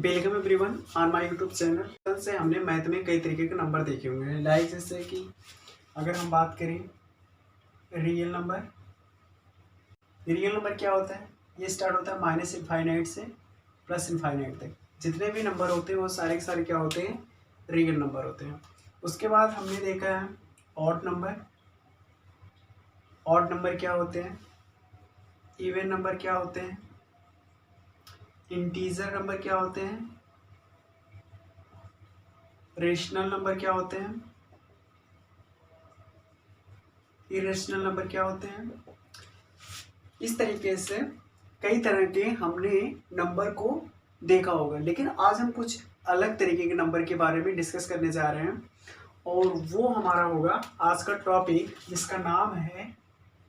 Welcome everyone on my YouTube channel से हमने math में कई तरीके के नंबर देखे हुए हैं। लाइक जैसे कि अगर हम बात करें रियल नंबर क्या होता है, ये स्टार्ट होता है माइनस इनफाइनाइट से प्लस इनफाइनाइट तक। जितने भी नंबर होते हैं वो सारे के सारे क्या होते हैं, रियल नंबर होते हैं। उसके बाद हमने देखा है ऑड नंबर क्या होते हैं, इवन नंबर क्या होते हैं, इंटीजर नंबर क्या होते हैं, रेशनल नंबर क्या होते हैं, इरेशनल नंबर क्या होते हैं। इस तरीके से कई तरह के हमने नंबर को देखा होगा, लेकिन आज हम कुछ अलग तरीके के नंबर के बारे में डिस्कस करने जा रहे हैं और वो हमारा होगा आज का टॉपिक, जिसका नाम है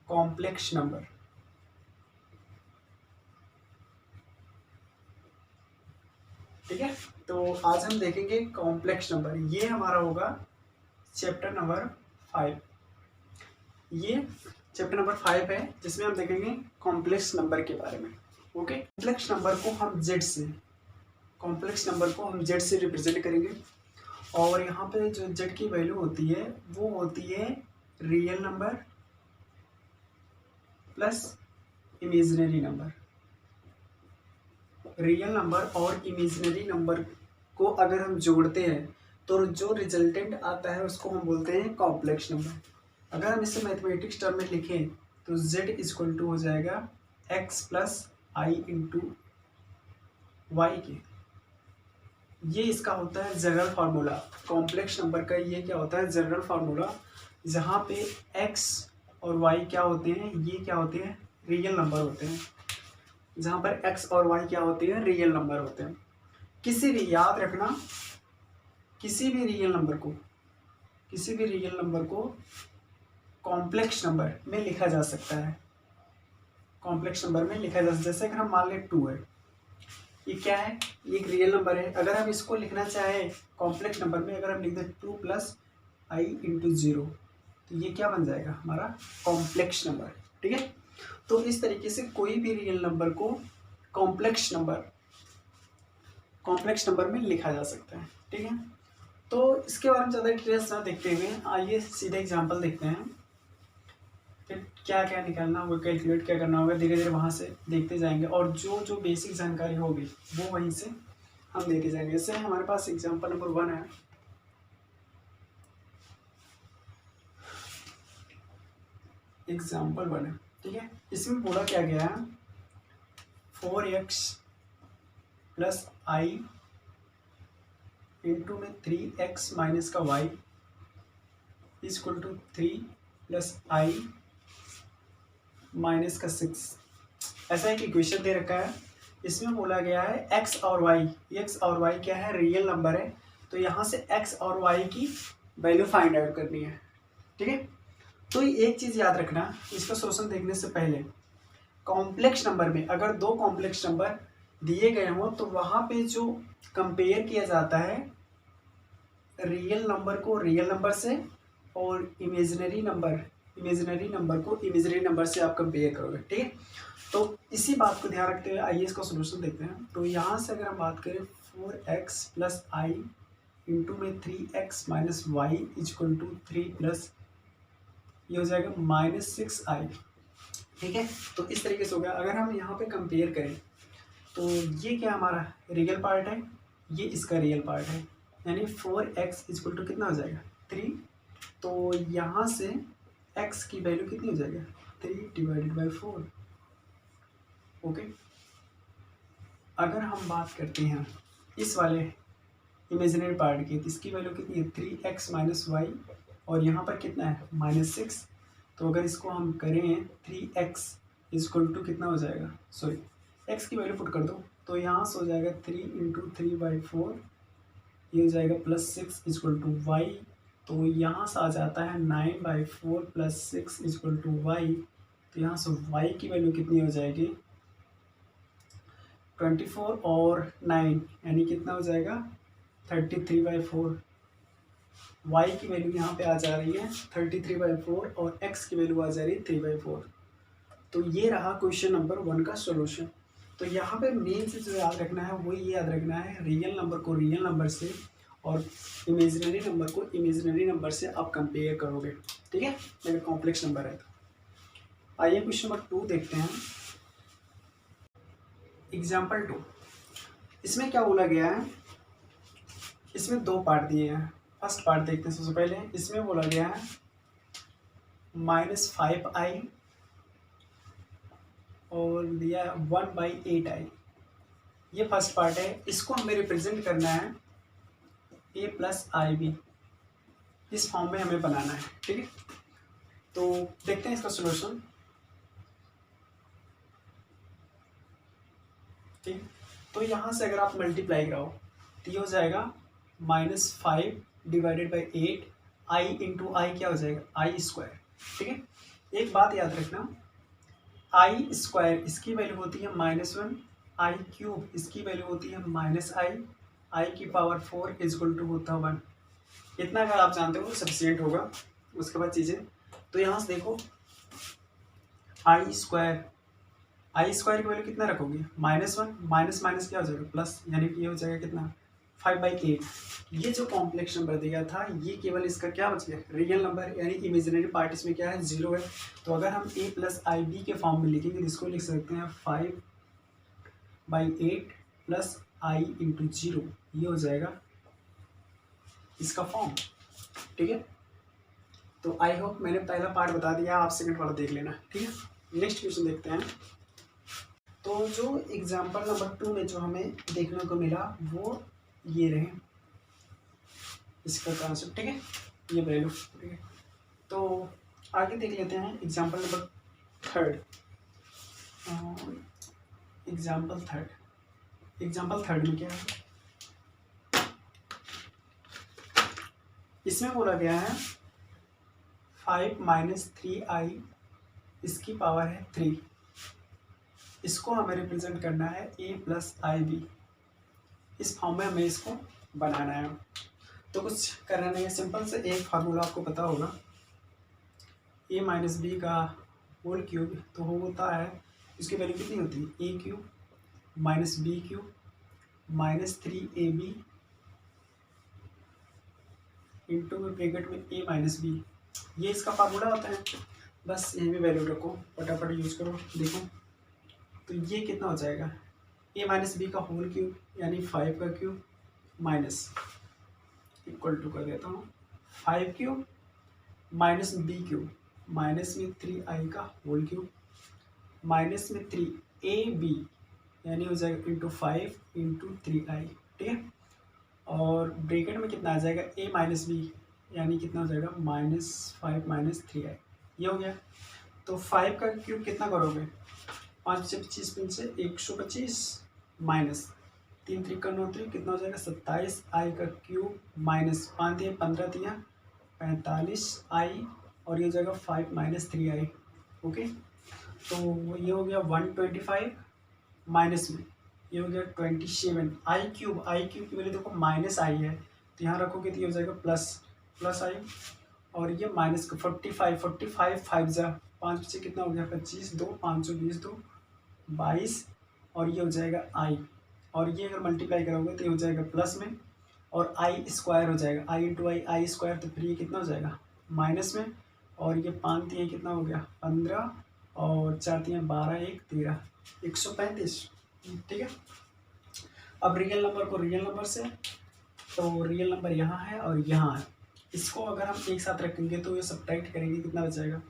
कॉम्प्लेक्स नंबर। ठीक है, तो आज हम देखेंगे कॉम्प्लेक्स नंबर। ये हमारा होगा चैप्टर नंबर 5। ये चैप्टर नंबर 5 है, जिसमें हम देखेंगे कॉम्प्लेक्स नंबर के बारे में। ओके, कॉम्प्लेक्स नंबर को हम जेड से रिप्रेजेंट करेंगे और यहाँ पे जो जेड की वैल्यू होती है वो होती है real number plus imaginary number. Real number और इमेजिनरी नंबर को अगर हम जोड़ते हैं तो जो रिजल्टेंट आता है उसको हम बोलते हैं कॉम्प्लेक्स नंबर। अगर हम इसे मैथमेटिक्स टर्म में लिखें तो z इक्वल टू हो जाएगा x प्लस आई इंटू वाई के। ये इसका होता है जनरल फार्मूला। कॉम्प्लेक्स नंबर का ये क्या होता है, जनरल फार्मूला, जहाँ पे x और y क्या होते हैं, ये क्या होते हैं, रियल नंबर होते हैं। जहाँ पर x और y क्या होते हैं, रियल नंबर होते हैं। किसी भी, याद रखना, किसी भी रियल नंबर को कॉम्प्लेक्स नंबर में लिखा जा सकता है। कॉम्प्लेक्स नंबर में लिखा जा सकता है। जैसे अगर हम मान लें 2 है, ये क्या है, ये एक रियल नंबर है। अगर हम इसको लिखना चाहें कॉम्प्लेक्स नंबर में, अगर हम लिख दें 2 प्लस आई इंटू 0, तो ये क्या बन जाएगा, हमारा कॉम्प्लेक्स नंबर। ठीक है, तो इस तरीके से कोई भी रियल नंबर को कॉम्प्लेक्स नंबर में लिखा जा सकता है। ठीक है, तो इसके बारे में ज़्यादा डिटेल्स ना देखते हुए आइए सीधे एग्जाम्पल देखते हैं। फिर क्या क्या निकालना होगा, कैलकुलेट क्या करना होगा, धीरे धीरे वहाँ से देखते जाएंगे और जो जो बेसिक जानकारी होगी वो वहीं से हम देते जाएंगे। जैसे हमारे पास एग्जाम्पल नंबर 1 है। एग्जाम्पल 1 है, ठीक है। इसमें बोला क्या गया है, 4x प्लस आई इंटू में 3x माइनस का y equal to 3 plus i minus का 6। ऐसा एक इक्वेशन दे रखा है। इसमें बोला गया है x और y क्या है, रियल नंबर है। तो यहाँ से x और y की वैल्यू फाइंड आउट करनी है। ठीक है, तो एक चीज़ याद रखना, इसका सोल्यूशन देखने से पहले, कॉम्प्लेक्स नंबर में अगर दो कॉम्प्लेक्स नंबर दिए गए हों तो वहाँ पे जो कंपेयर किया जाता है रियल नंबर को रियल नंबर से और इमेजिनरी नंबर को इमेजिनरी नंबर से आप कंपेयर करोगे। ठीक है, तो इसी बात को ध्यान रखते हुए आइए इसका सोल्यूशन देखते हैं। तो यहाँ से अगर हम बात करें 4x प्लस आई इंटू में 3x minus y equal to 3 plus ये हो जाएगा माइनस 6i। ठीक है, तो इस तरीके से हो गया। अगर हम यहाँ पे कंपेयर करें तो ये क्या हमारा रियल पार्ट है, ये इसका रियल पार्ट है, यानी 4x इक्वल टू कितना हो जाएगा, 3। तो यहाँ से x की वैल्यू कितनी हो जाएगा, 3 डिवाइडेड बाई 4। ओके, अगर हम बात करते हैं इस वाले इमेजिनरी पार्ट की, तो इसकी वैल्यू कितनी है, 3x माइनस वाई, और यहाँ पर कितना है, माइनस 6। तो अगर इसको हम करें 3x इक्वल टू कितना हो जाएगा, सॉरी x की वैल्यू पुट कर दो, तो यहाँ से हो जाएगा 3 इंटू 3/4, ये हो जाएगा प्लस 6 इक्वल टू वाई। तो यहाँ से आ जाता है 9/4 प्लस 6 इक्वल टू वाई। तो यहाँ से y की वैल्यू कितनी हो जाएगी, 24 और 9 यानी कितना हो जाएगा, 33/4। y की वैल्यू यहाँ पे आ जा रही है 33/4 और x की वैल्यू आ जा रही है 3/4। तो ये रहा क्वेश्चन नंबर 1 का सॉल्यूशन। तो यहाँ पे मेन से जो याद रखना है वो ये याद रखना है, रियल नंबर को रियल नंबर से और इमेजिनरी नंबर को इमेजिनरी नंबर से आप कंपेयर करोगे, ठीक है, अगर कॉम्प्लेक्स नंबर है तो। आइए क्वेश्चन नंबर 2 देखते हैं। एग्जाम्पल 2, इसमें क्या बोला गया है, इसमें 2 पार्ट दिए हैं। फर्स्ट पार्ट देखते हैं सबसे पहले। इसमें बोला गया है -5i और दिया 1/8i, ये फर्स्ट पार्ट है। इसको हमें रिप्रेजेंट करना है a + ib, इस फॉर्म में हमें बनाना है, ठीक है। तो देखते हैं इसका सोल्यूशन, ठीक। तो यहाँ से अगर आप मल्टीप्लाई कराओ तो ये हो जाएगा -5 / 8 i इंटू आई क्या हो जाएगा i², ठीक है। एक बात याद रखना, i² इसकी वैल्यू होती है -1, i³ इसकी वैल्यू होती है -i, i⁴ = होता है 1। इतना अगर आप जानते हो तो सफिशिएंट होगा। उसके बाद चीज़ें तो यहाँ से देखो, i² की वैल्यू कितना रखोगे -1, माइनस माइनस क्या हो जाएगा प्लस, यानी कि ये हो जाएगा कितना 5/8। ये जो कॉम्प्लेक्स नंबर दिया था ये केवल इसका क्या बच गया रियल नंबर, यानी इमेजिनरी पार्ट इसमें क्या है 0 है। तो अगर हम a + ib के फॉर्म में लिखेंगे तो इसको लिख सकते हैं 5/8 + i × 0, ये हो जाएगा इसका फॉर्म, ठीक है। तो आई होप मैंने पहला पार्ट बता दिया, आप सेकंड पार्ट देख लेना, ठीक है। नेक्स्ट क्वेश्चन देखते हैं। तो जो एग्जाम्पल नंबर 2 में जो हमें देखने को मिला वो ये रहे इसका कॉन्सेप्ट, ठीक है, ये वैल्यू, ठीक है। तो आगे देख लेते हैं एग्जाम्पल नंबर 3। एग्जाम्पल थर्ड में क्या है, इसमें बोला गया है 5 - 3i इसकी पावर है 3, इसको हमें रिप्रेजेंट करना है a + ib, इस फॉर्म में हमें इसको बनाना है। तो कुछ करना नहीं है, सिंपल से एक फार्मूला आपको पता होगा, a - b का होल क्यूब, तो वो होता है इसकी वैल्यू कितनी होती है a³ - b³ -3ab into bracket में a - b, ये इसका फार्मूला होता है। बस यहीं पे वैल्यू रखो, फटाफट यूज करो, देखो तो ये कितना हो जाएगा a - b का होल क्यूब यानी 5 का क्यूब माइनस इक्वल टू कर देता हूँ 5³ - b³ माइनस में 3i का होल क्यूब माइनस में 3ab यानी हो जाएगा इंटू 5 × 3i, ठीक है। और ब्रैकेट में कितना आ जाएगा a - b यानी कितना हो जाएगा -5 - 3i, ये हो गया। तो 5 का क्यूब कितना करोगे 5 से 25 पिन से 125 माइनस 3 3 का 9 3 कितना हो जाएगा 27 i का क्यूब माइनस 5 3 15 3 45 i और ये हो जाएगा 5 - 3i, ओके। तो ये हो गया 125 माइनस में ये हो गया 27 i³ की वैल्यू देखो -i है तो यहाँ रखोगे तो ये हो जाएगा प्लस i और ये माइनस का 45 5 जा 5 से कितना हो गया 25 2 520 2 22 और ये हो जाएगा i और ये अगर मल्टीप्लाई करोगे तो ये हो जाएगा प्लस में और i² हो जाएगा i × i² तो फिर ये कितना हो जाएगा माइनस में और ये 5 3 कितना हो गया 15 और 4 3 12 1 13 135, ठीक है। अब रियल नंबर को रियल नंबर से, तो रियल नंबर यहाँ है और यहाँ है, इसको अगर हम एक साथ रखेंगे तो ये सब्ट्रैक्ट करेंगे कितना बचाएगा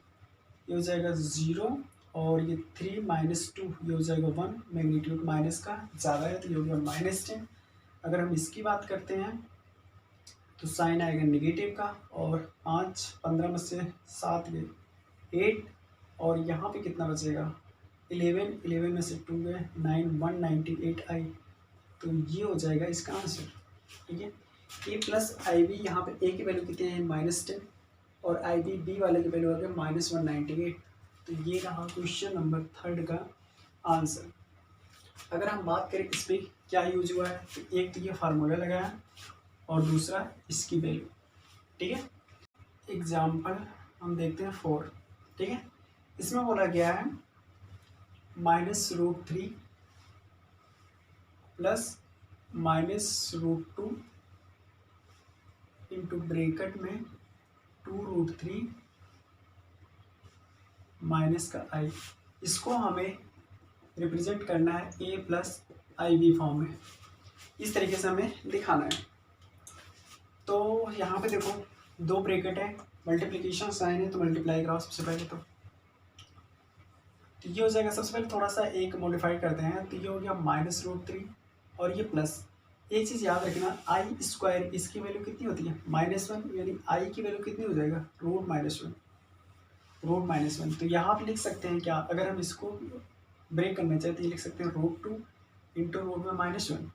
ये हो जाएगा 0 और ये 3 - 2 ये हो जाएगा 1, मैग्नीट्यूड माइनस का ज़्यादा है तो ये हो गया -10। अगर हम इसकी बात करते हैं तो साइन आएगा नेगेटिव का और 5 15 में से 7 गए 8 और यहाँ पे कितना बचेगा 11 में से 2 गए 9 198i, तो ये हो जाएगा इसका आंसर, ठीक है। a + ib यहाँ पे a की वैल्यू कितनी है -10 और ib b वाले की वैल्यू आ गया -198, तो ये रहा क्वेश्चन नंबर 3 का आंसर। अगर हम बात करें इस पर क्या यूज हुआ है तो एक तो ये फार्मूला लगाया और दूसरा इसकी वैल्यू, ठीक है। एग्जाम्पल हम देखते हैं 4, ठीक है। इसमें बोला गया है -√3 प्लस -√2 इंटू ब्रेकेट में 2√3 माइनस का आई। इसको हमें रिप्रेजेंट करना है a plus i b form में। इस तरीके से हमें दिखाना है। तो यहाँ पे देखो दो ब्रेकेट है, मल्टीप्लिकेशन साइन है तो मल्टीप्लाई कराओ सबसे पहले। तो ये हो जाएगा, सबसे पहले थोड़ा सा एक मॉडिफाई करते हैं। तो ये हो गया -√3 और ये प्लस। एक चीज़ याद रखना, आई स्क्वायर इसकी वैल्यू कितनी होती है -1, यानी आई की वैल्यू कितनी हो जाएगा √-1, √-1। तो यहाँ पे लिख सकते हैं क्या, अगर हम इसको ब्रेक करना चाहते हैं लिख सकते हैं √2 इंटू रूट में -1,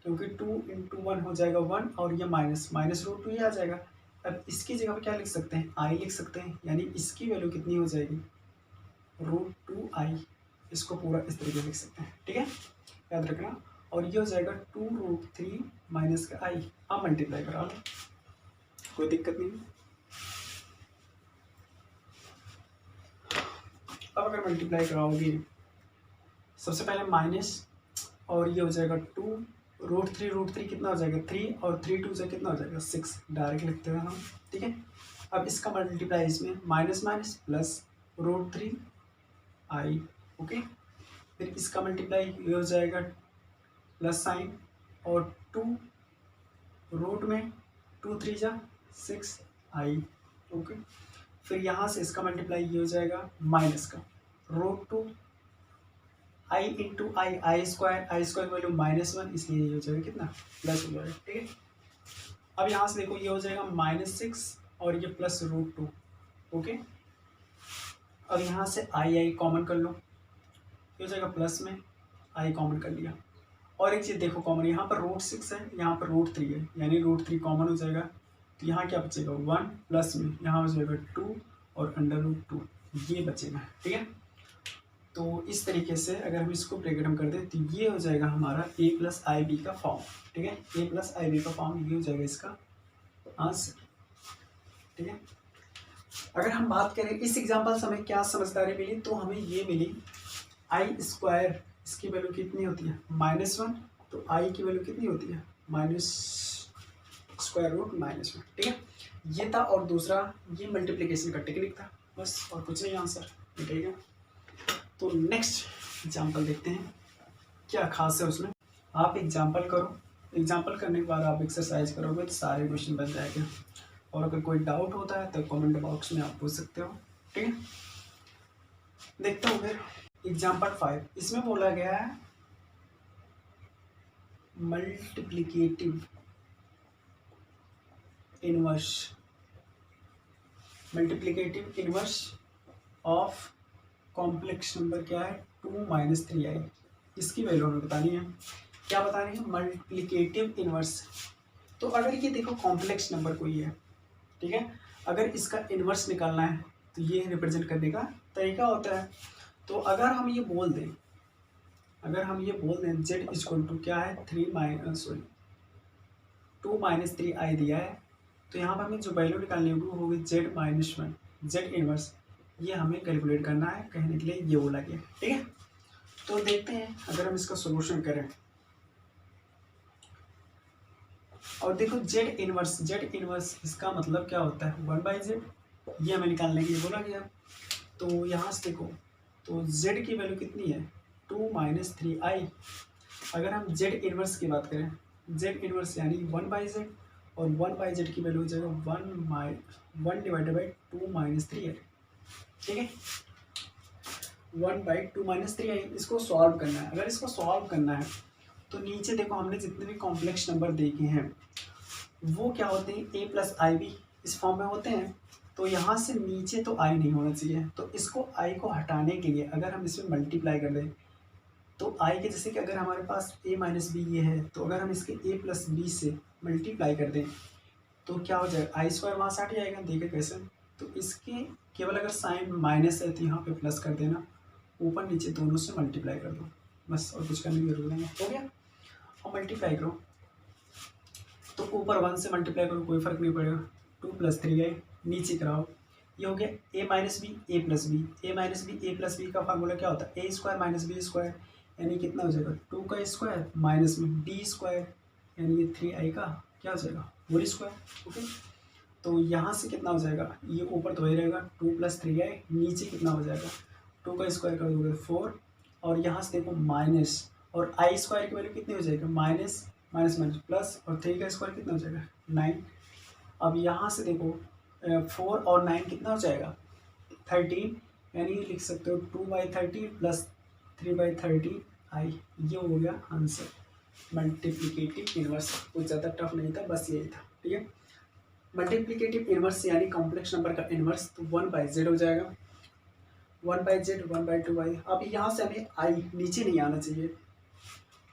क्योंकि 2 इंटू 1 हो जाएगा 1 और ये -√2 ही आ जाएगा। अब इसकी जगह पर क्या लिख सकते हैं, आई लिख सकते हैं, यानी इसकी वैल्यू कितनी हो जाएगी √2i। इसको पूरा इस तरीके से लिख सकते हैं, ठीक है, याद रखना। और ये हो जाएगा 2√3 माइनस का आई। अब मल्टीप्लाई करा लो, कोई दिक्कत नहीं। अब अगर मल्टीप्लाई कराओगे सबसे पहले माइनस और ये हो जाएगा 2√3 कितना हो जाएगा 3 और 3 2 से कितना हो जाएगा 6, डायरेक्ट लिखते हैं हम, ठीक है। अब इसका मल्टीप्लाई इसमें माइनस प्लस √3i, ओके। फिर इसका मल्टीप्लाई ये हो जाएगा प्लस साइन और 2 रूट में 2 3 जा 6i, ओके। फिर यहाँ से इसका मल्टीप्लाई ये हो जाएगा माइनस का √2 आई इंटू आई स्क्वायर वैल्यू -1, इसलिए ये हो जाएगा कितना प्लस हो जाएगा, ठीक है। अब यहाँ से देखो ये हो जाएगा -6 और ये प्लस √2, ओके। अब यहाँ से आई कॉमन कर लो, ये हो जाएगा प्लस में आई कॉमन कर लिया। और एक चीज़ देखो कॉमन, यहाँ पर √6 है, यहाँ पर √3 है, यानी √3 कॉमन हो जाएगा। तो यहाँ क्या बचेगा 1 प्लस में यहाँ हो जाएगा 2 और √2 ये बचेगा, ठीक है। तो इस तरीके से अगर हम इसको ब्रैकेट में कर दें तो ये हो जाएगा हमारा a प्लस आई बी का फॉर्म, ठीक है। a प्लस आई बी का फॉर्म ये हो जाएगा इसका आंसर, ठीक है। अगर हम बात करें इस एग्जांपल से हमें क्या समझदारी मिली, तो हमें ये मिली आई स्क्वायर इसकी वैल्यू कितनी होती है -1, तो आई की वैल्यू कितनी होती है -√-1, ठीक है। ये था। और दूसरा ये मल्टीप्लिकेशन का टेक्निक था, बस और कुछ नहीं, आंसर ठीक है। तो नेक्स्ट एग्जांपल देखते हैं क्या खास है उसमें। आप एग्जांपल करो, एग्जांपल करने के बाद आप एक्सरसाइज करोगे तो सारे क्वेश्चन बन जाएंगे। और अगर कोई डाउट होता है तो कमेंट बॉक्स में आप पूछ सकते हो, ठीक है। देखते हो फिर एग्जांपल 5, इसमें बोला गया है multiplicative inverse of complex number क्या है 2 - 3i। इसकी वैल्यू हमें बतानी है। क्या बतानी है, मल्टीप्लिकेटिव इनवर्स। तो अगर ये देखो कॉम्प्लेक्स नंबर कोई है, ठीक है, अगर इसका इनवर्स निकालना है तो ये रिप्रेजेंट करने का तरीका होता है। तो अगर हम ये बोल दें z इक्वल टू क्या है 2 - 3i दिया है, तो यहाँ पर हमें जो वैल्यू निकालनी होगी वो होगी z-1, z इनवर्स। ये हमें कैलकुलेट करना है, कहने के लिए ये बोला गया, ठीक है। तो देखते हैं अगर हम इसका सॉल्यूशन करें। और देखो z इनवर्स इसका मतलब क्या होता है 1/z, ये हमें निकालने के लिए बोला गया। तो यहाँ से देखो तो z की वैल्यू कितनी है 2 - 3i। अगर हम z इनवर्स की बात करें, z इनवर्स यानी 1/z, और 1/z की वैल्यू हो जाएगा 1/2 - 3i, ठीक है। 1/2 - 3i। इसको सॉल्व करना है। अगर इसको सॉल्व करना है तो नीचे देखो हमने जितने भी कॉम्प्लेक्स नंबर देखे हैं वो क्या होते हैं a प्लस आई बी इस फॉर्म में होते हैं। तो यहाँ से नीचे तो i नहीं होना चाहिए, तो इसको i को हटाने के लिए अगर हम इसमें मल्टीप्लाई कर दें तो i के जैसे कि अगर हमारे पास a - b ये है, तो अगर हम इसके a प्लस b से मल्टीप्लाई कर दें तो क्या हो जाएगा आई स्क्वायर वहाँ से हट जाएगा, देखें कैसे। तो इसके केवल अगर साइन माइनस है तो यहाँ पे प्लस कर देना, ऊपर नीचे दोनों से मल्टीप्लाई कर दो, बस और कुछ करने की जरूरत नहीं है, हो गया। और मल्टीप्लाई करो तो ऊपर 1 से मल्टीप्लाई करो कोई फर्क नहीं पड़ेगा, 2 + 3i। नीचे कराओ, ये हो गया a - b a + b का फार्मूला क्या होता है a² - b²। यानी कितना हो जाएगा 2 का स्क्वायर माइनस में डी स्क्वायर, यानी ये 3i का क्या हो जाएगा होल स्क्वायर। ओके, तो यहाँ से कितना हो जाएगा, ये ऊपर तो वही रहेगा 2 + 3i, नीचे कितना हो जाएगा 2 का स्क्वायर कर दोगे 4, और यहाँ से देखो माइनस, और आई स्क्वायर की वैल्यू कितनी हो जाएगी माइनस माइनस माइनस प्लस, और 3 का स्क्वायर कितना हो जाएगा 9। अब यहाँ से देखो 4 और 9 कितना हो जाएगा 13, यानी लिख सकते हो 2/30 + 3/30 आई, ये हो गया आंसर। मल्टीप्लिकेटिव इनवर्स कुछ ज़्यादा टफ नहीं था, बस यही था। ठीक है, मल्टीप्लिकेटिव इनवर्स यानी कॉम्प्लेक्स नंबर का इनवर्स, तो 1/z हो जाएगा, 1/z 1/2i। अब यहाँ से हमें आई नीचे नहीं आना चाहिए,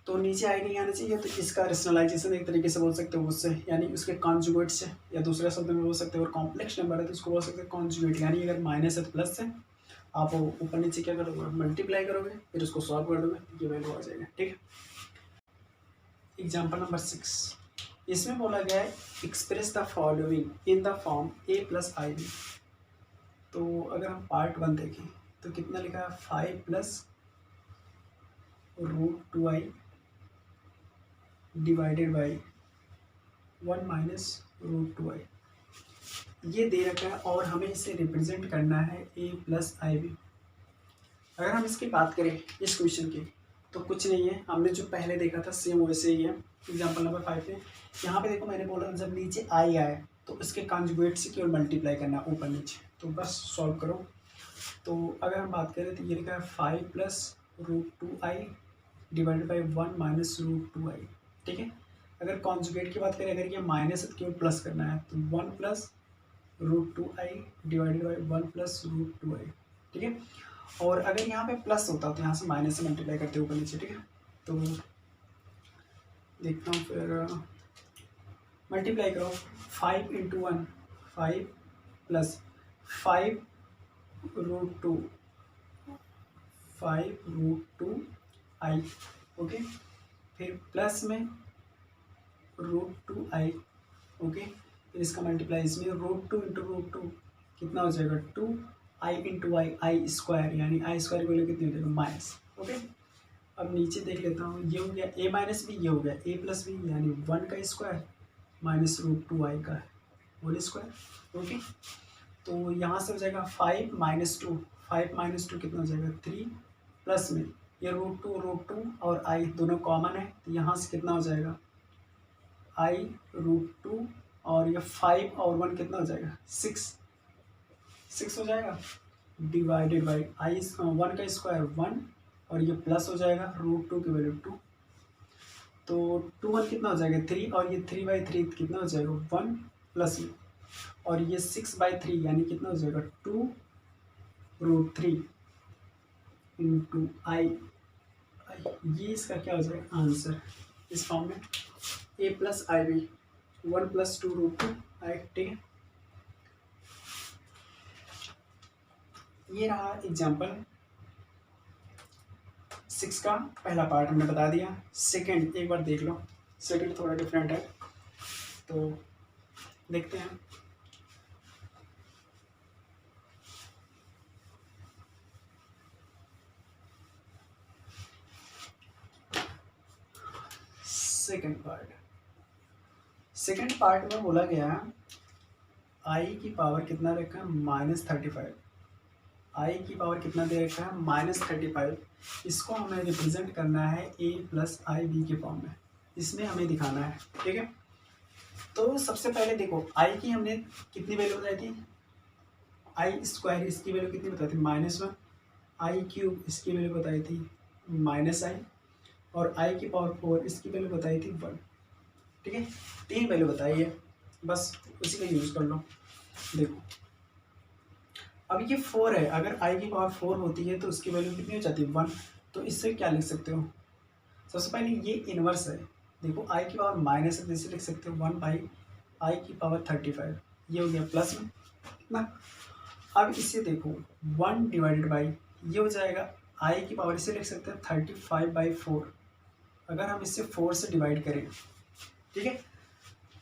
तो नीचे आई नहीं आना चाहिए, तो इसका रेशनलाइजेशन एक तरीके से बोल सकते हो उससे, यानी उसके कॉन्जुगेट से, या दूसरे शब्द में बोल सकते हो और कॉम्प्लेक्स नंबर है तो उसको बोल सकते हैं कॉन्जुगेट, यानी अगर माइनस है तो प्लस है, आप ऊपर नीचे क्या करोगे मल्टीप्लाई करोगे, फिर उसको सॉल्व कर दोगे, ये वैल्यू आ जाएगा। ठीक है, एग्जाम्पल नंबर 6, इसमें बोला गया है express the following in the form a + ib। तो अगर हम पार्ट 1 देखें तो कितना लिखा है 5 + √2i डिवाइडेड बाई 1 - √2i, ये दे रखा है और हमें इसे रिप्रेजेंट करना है a + ib। अगर हम इसकी बात करें इस क्वेश्चन की, तो कुछ नहीं है, हमने जो पहले देखा था सेम वैसे ही है। एग्जाम्पल नंबर 5 में यहाँ पे देखो मैंने बोला जब नीचे आई आए तो उसके कॉन्जुगेट से केवल मल्टीप्लाई करना है ऊपर नीचे, तो बस सॉल्व करो। तो अगर हम बात करें तो ये लिखा है 5 + √2i डिवाइडेड बाई 1 - √2i। ठीक है, अगर कॉन्जुगेट की बात करें, अगर ये माइनस है तो केवल प्लस करना है, तो 1 + √2i डिवाइडेड बाई 1 + √2i। ठीक है, और अगर यहाँ पे प्लस होता तो यहाँ से माइनस से मल्टीप्लाई करते ऊपर नीचे। ठीक है, तो देखता हूँ फिर मल्टीप्लाई करो 5 × 1 5 + 5 √2 5√2i। ओके, फिर प्लस में √2i। ओके, फिर इसका मल्टीप्लाई इसमें √2 × √2 कितना हो जाएगा 2i × i, आई स्क्वायर, यानी आई स्क्वायर की वैल्यू कितनी हो जाएगा माइनस। ओके, अब नीचे देख लेता हूँ, ये हो गया a - b, ये हो गया a + b, यानी 1 का स्क्वायर माइनस √2i का होल स्क्वायर। ओके, तो यहाँ से हो जाएगा 5 - 2, 5 - 2 कितना हो जाएगा 3, प्लस में ये √2 और i दोनों कॉमन है, तो यहाँ से कितना हो जाएगा i √2, और ये 5 और 1 कितना हो जाएगा 6 हो जाएगा, डिवाइडेड बाई आई 1 का स्क्वायर 1, और ये प्लस हो जाएगा √2 की वैल्यू 2, तो 2 1 कितना हो जाएगा 3, और ये 3/3 कितना हो जाएगा 1 प्लस में, और ये 6/3 यानी कितना हो जाएगा 2√3 × i। ये इसका क्या हो जाएगा आंसर इस फॉर्म में a + ib 1 + 2√2i। ठीक है, ये रहा एग्जाम्पल 6 का पहला पार्ट हमने बता दिया। सेकंड एक बार देख लो, सेकंड थोड़ा डिफरेंट है, तो देखते हैं। सेकंड पार्ट में बोला गया i की पावर कितना रखा है -35, i की पावर कितना दे रखा है -35, इसको हमें रिप्रेजेंट करना है a + ib के फॉर्म में, इसमें हमें दिखाना है। ठीक है, तो सबसे पहले देखो i की हमने कितनी वैल्यू बताई थी, i² इसकी वैल्यू कितनी बताई थी -1, i³ इसकी वैल्यू बताई थी -i, और i की पावर 4 इसकी वैल्यू बताई थी 1। ठीक है, 3 वैल्यू बताई है, बस उसी का यूज़ कर लो। देखो अब ये 4 है, अगर i की पावर 4 होती है तो उसकी वैल्यू कितनी हो जाती है 1, तो इससे क्या लिख सकते हो, सबसे पहले ये इन्वर्स है। देखो i की पावर माइनस है तो इसे लिख सकते हो 1/i की पावर 35, ये हो गया प्लस में ना। अब इसे देखो 1 डिवाइडेड बाई ये हो जाएगा i की पावर, इसे लिख सकते हैं 35/4, अगर हम इसे 4 से डिवाइड करें, ठीक है,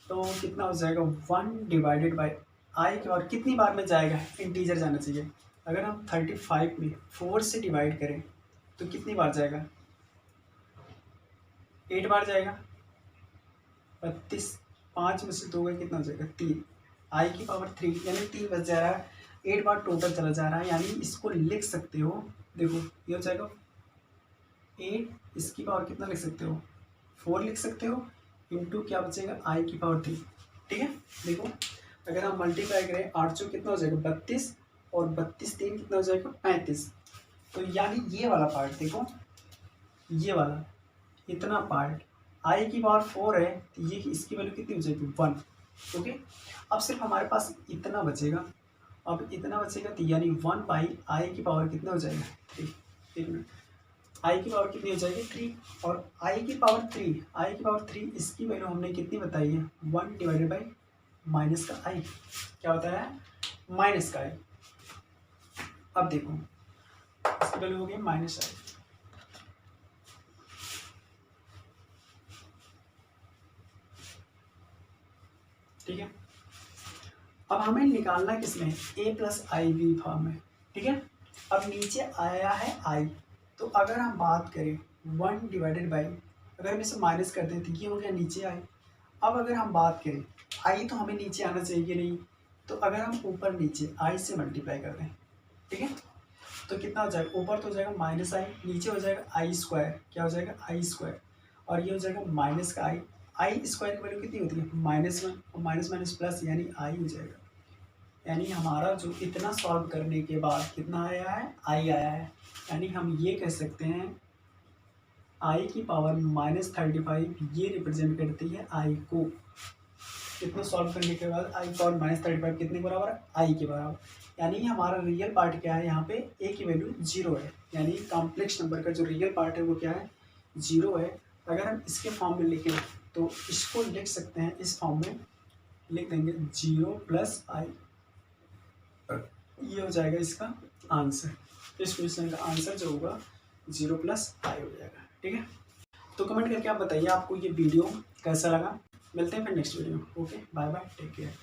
तो कितना हो जाएगा 1 डिवाइडेड बाई आई की पावर कितनी बार में जाएगा, इंटीजर जाना चाहिए। अगर हम 35 में 4 से डिवाइड करें तो कितनी बार जाएगा 8 बार जाएगा, 32, 5 में से 2 गए कितना हो जाएगा 3, आई की पावर 3 यानी 3 बच जा रहा है, 8 बार टोटल चला जा रहा है, यानी इसको लिख सकते हो, देखो ये हो जाएगा 8, इसकी पावर कितना लिख सकते हो 4 लिख सकते हो, इंटू क्या बचेगा आई की पावर 3। ठीक है, देखो अगर हम मल्टीप्लाई करें 8 से कितना हो जाएगा 32 और 32 3 कितना हो जाएगा 35। तो यानी ये वाला पार्ट देखो, ये वाला इतना पार्ट आई की पावर 4 है, तो ये इसकी वैल्यू कितनी हो जाएगी 1। ओके, अब सिर्फ हमारे पास इतना बचेगा, अब इतना बचेगा तो यानी 1 बाई आई की पावर कितना हो जाएगा 3। एक मिनट, आई की पावर कितनी हो जाएगी 3, और आई की पावर 3, आई की पावर 3 इसकी वैल्यू हमने कितनी बताई है 1 डिवाइडेड बाई माइनस का आई, क्या बताया है माइनस का आई। अब देखो इसकी वैल्यू हो गई माइनस आई, ठीक है। अब हमें निकालना किसमें a plus i b form में, ठीक है। अब नीचे आया है आई, तो अगर हम बात करें 1 डिवाइडेड बाई, अगर हम इसे माइनस कर दें तो ये हो गया नीचे आई। अब अगर हम बात करें आई तो हमें नीचे आना चाहिए नहीं, तो अगर हम ऊपर नीचे आई से मल्टीप्लाई कर दें, ठीक है, तो कितना हो जाएगा, ऊपर तो हो जाएगा माइनस आई, नीचे हो जाएगा आई स्क्वायर, क्या हो जाएगा आई स्क्वायर, और ये हो जाएगा माइनस का आई। आई स्क्वायर की वैल्यू कितनी होती है -1, और माइनस माइनस प्लस यानी आई हो जाएगा। यानी हमारा जो इतना सॉल्व करने के बाद कितना आया है आई आया है, यानी हम ये कह सकते हैं आई की पावर -35 ये रिप्रेजेंट करती है आई को। इतना सॉल्व करने के बाद आई पावर -35 कितने के बराबर, आई के बराबर, यानी हमारा रियल पार्ट क्या है, यहाँ पे ए की वैल्यू 0 है, यानी कॉम्प्लेक्स नंबर का जो रियल पार्ट है वो क्या है 0 है। अगर हम इसके फॉर्म में लिखें तो इसको लिख सकते हैं, इस फॉर्म में लिख देंगे 0 प्लस आई, ये हो जाएगा इसका आंसर। इस क्वेश्चन का आंसर जो होगा 0 प्लस आई हो जाएगा, ठीक है। तो कमेंट करके आप बताइए आपको ये वीडियो कैसा लगा। मिलते हैं फिर नेक्स्ट वीडियो में। Okay, bye bye, take care.